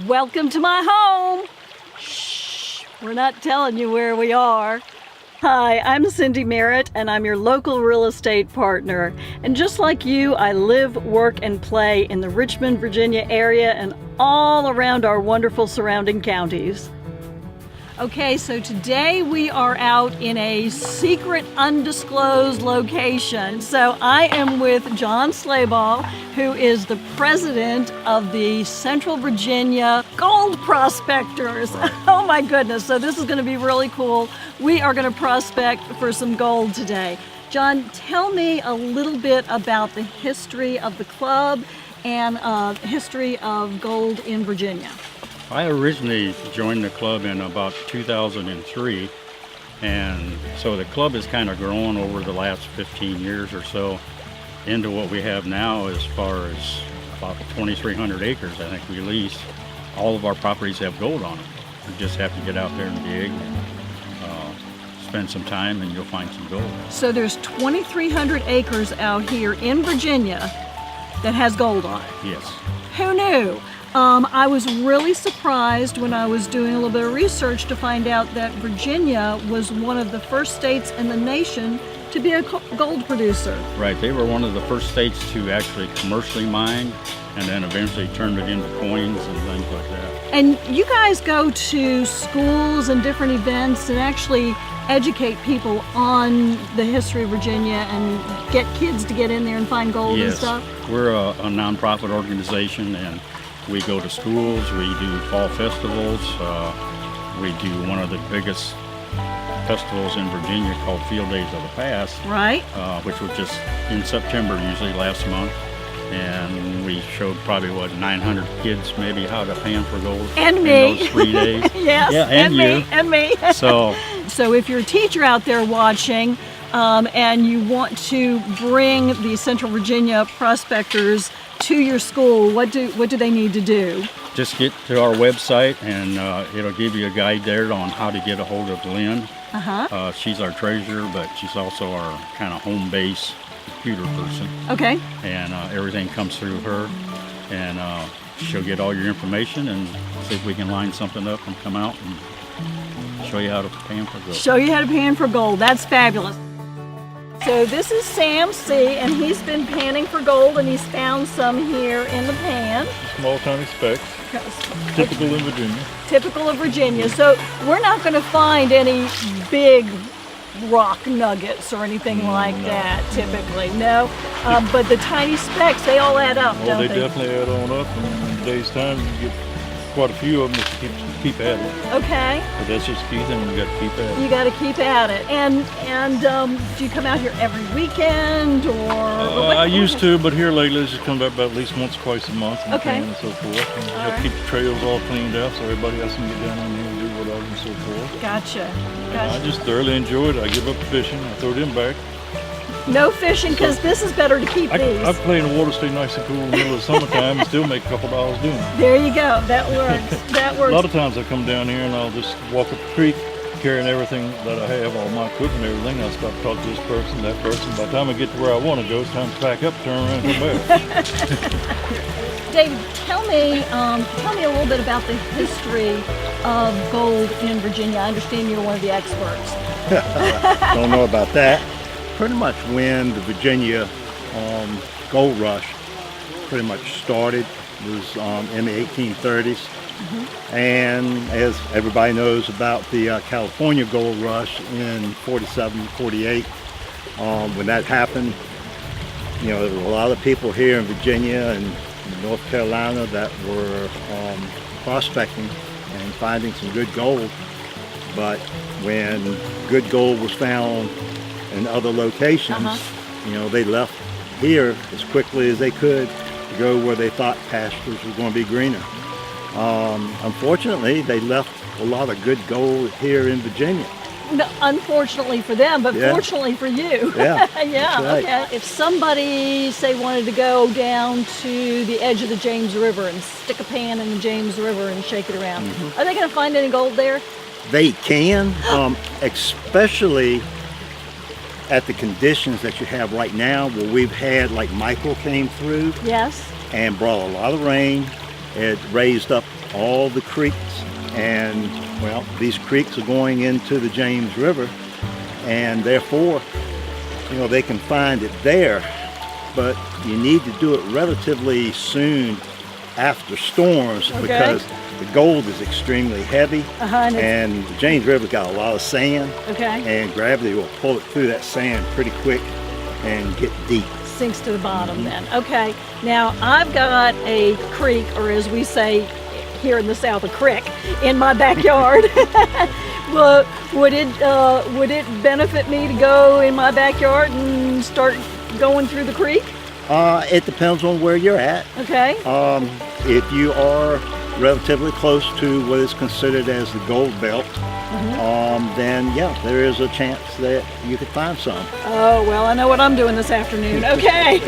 Welcome to my home. Shh, we're not telling you where we are. Hi, I'm Cindy Merritt, and I'm your local real estate partner. And just like you, I live, work, and play in the Richmond, Virginia area and all around our wonderful surrounding counties. Okay, so today we are out in a secret, undisclosed location. So I am with John Slabaugh, who is the president of the Central Virginia Gold Prospectors. Oh my goodness, so this is going to be really cool. We are going to prospect for some gold today. John, tell me a little bit about the history of the club and history of gold in Virginia. I originally joined the club in about 2003, and so the club has kind of grown over the last 15 years or so into what we have now as far as about 2,300 acres I think we lease. All of our properties have gold on them. You just have to get out there and dig and spend some time and you'll find some gold. So there's 2,300 acres out here in Virginia that has gold on it. Yes. Who knew? I was really surprised when I was doing a little bit of research to find out that Virginia was one of the first states in the nation to be a gold producer. Right, they were one of the first states to actually commercially mine and then eventually turned it into coins and things like that. And you guys go to schools and different events and actually educate people on the history of Virginia and get kids to get in there and find gold and stuff? Yes, we're a nonprofit organization and we go to schools, we do fall festivals, we do one of the biggest festivals in Virginia called Field Days of the Past. Right. Which was just in September, usually last month. And we showed probably, 900 kids maybe how to pan for gold. And in me. those 3 days. Yes, yeah, and you. me, and me. So if you're a teacher out there watching and you want to bring the Central Virginia prospectors to your school, what do they need to do? Just get to our website and it'll give you a guide there on how to get a hold of Lynn. She's our treasurer, but she's also our kind of home base computer person. Okay. And everything comes through her, and she'll get all your information and see if we can line something up and come out and show you how to pan for gold. Show you how to pan for gold. That's fabulous. So this is Sam C, and he's been panning for gold, and he's found some here in the pan. Small, tiny specks, typical in Virginia. Typical of Virginia. So we're not going to find any big rock nuggets or anything like that, typically. No, but the tiny specks, they all add up, don't they? Definitely add on up, and in today's time, you get quite a few of them if you keep at it. Okay. But that's just the key thing, you got to keep at it. You got to keep at it. And do you come out here every weekend or? I used to, but here lately, it's just come back about at least once, twice a month, and Okay. and so forth. And help keep the trails all cleaned out so everybody else can get down on here and do whatever and so forth. Gotcha. I just thoroughly enjoy it. I give up the fishing. I throw them back. No fishing, because this is better to keep these. I play in the water, stay nice and cool in the middle of the summertime, and still make a couple dollars doing it. There you go. That works. That works. A lot of times I come down here and I'll just walk up the creek carrying everything that I have, all my equipment and everything. I'll stop talking to this person, that person. By the time I get to where I want to go, it's time to pack up, turn around, and come back. David, tell me a little bit about the history of gold in Virginia. I understand you're one of the experts. Don't know about that. Pretty much when the Virginia gold rush pretty much started was in the 1830s. And as everybody knows about the California gold rush in 47, 48, when that happened, you know, there were a lot of people here in Virginia and North Carolina that were prospecting and finding some good gold. But when good gold was found in other locations, you know, they left here as quickly as they could to go where they thought pastures were going to be greener. Unfortunately, they left a lot of good gold here in Virginia. No, unfortunately for them, but fortunately for you. Yeah. Yeah, right. Okay. If somebody, say, wanted to go down to the edge of the James River and stick a pan in the James River and shake it around, are they going to find any gold there? They can, especially at the conditions that you have right now, where we've had, like Michael came through Yes. and brought a lot of rain It raised up all the creeks, and well, these creeks are going into the James River, and therefore, they can find it there, but you need to do it relatively soon after storms because the gold is extremely heavy, and the James River got a lot of sand, and gravity will pull it through that sand pretty quick and get deep. Sinks to the bottom then. Okay, now I've got a creek, or as we say here in the South, a crick, in my backyard. Well, would it benefit me to go in my backyard and start going through the creek? It depends on where you're at. Okay. If you are relatively close to what is considered as the gold belt, then yeah, there is a chance that you could find some. Oh, well, I know what I'm doing this afternoon. Okay.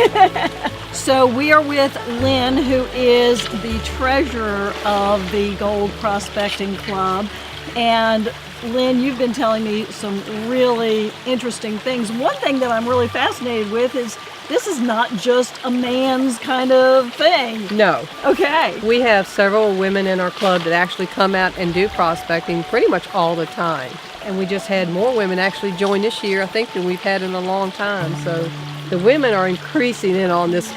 So we are with Lynn, who is the treasurer of the Gold Prospecting Club. And Lynn, you've been telling me some really interesting things. One thing that I'm really fascinated with is this is not just a man's kind of thing. No. Okay. We have several women in our club that actually come out and do prospecting pretty much all the time. And we just had more women actually join this year, I think, than we've had in a long time. So the women are increasing in on this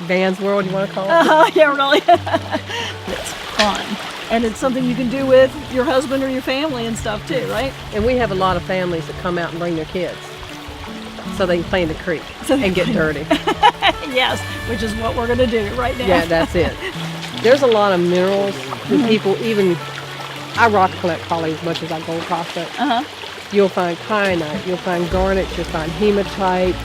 Van's World, you want to call it? Yeah, really. It's fun. And it's something you can do with your husband or your family and stuff too, right? And we have a lot of families that come out and bring their kids so they can play in the creek and get dirty. Yes, which is what we're going to do right now. Yeah, that's it. There's a lot of minerals that people I rock collect probably as much as I gold prospect. You'll find kyanite, you'll find garnet, you'll find hematite,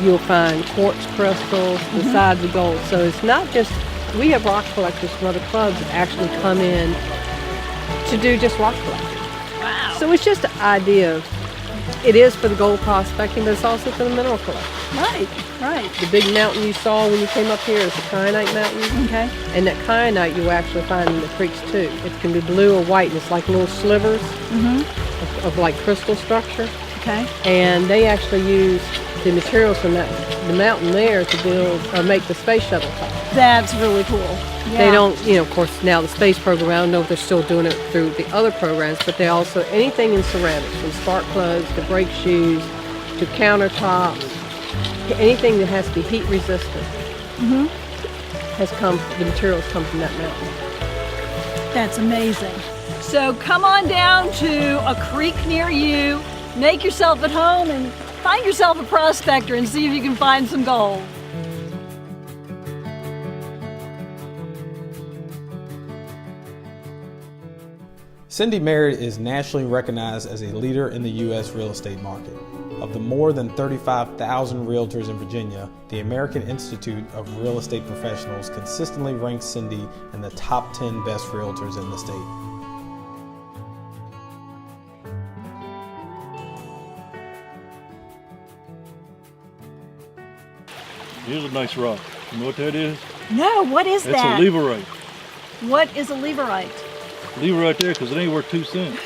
you'll find quartz crystals besides the gold. So it's not just, we have rock collectors from other clubs that actually come in to do just rock collecting. Wow. So it's just an idea of, it is for the gold prospecting, but it's also for the mineral collecting. Right. The big mountain you saw when you came up here is the Kyanite Mountain. Okay. And that kyanite you actually find in the creeks too. It can be blue or white, and it's like little slivers of like crystal structure. Okay. And they actually use the materials from the mountain there to build or make the space shuttle top. That's really cool. Yeah. They don't, of course, now the space program, I don't know if they're still doing it through the other programs, but they also, anything in ceramics, from spark plugs to brake shoes to countertops, anything that has to be heat resistant, the materials come from that mountain. That's amazing. So come on down to a creek near you, make yourself at home, and find yourself a prospector and see if you can find some gold. Cindy Merritt is nationally recognized as a leader in the U.S. real estate market. Of the more than 35,000 realtors in Virginia, the American Institute of Real Estate Professionals consistently ranks Cindy in the top 10 best realtors in the state. Here's a nice rock. You know what that is? No, what is It's that? a leverite. What is a leverite? Leave it right there because it ain't worth 2 cents.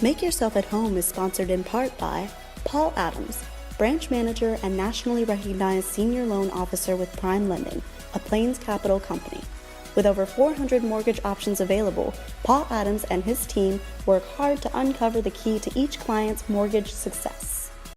Make Yourself at Home is sponsored in part by Paul Adams, branch manager and nationally recognized senior loan officer with Prime Lending, a Plains Capital company. With over 400 mortgage options available, Paul Adams and his team work hard to uncover the key to each client's mortgage success.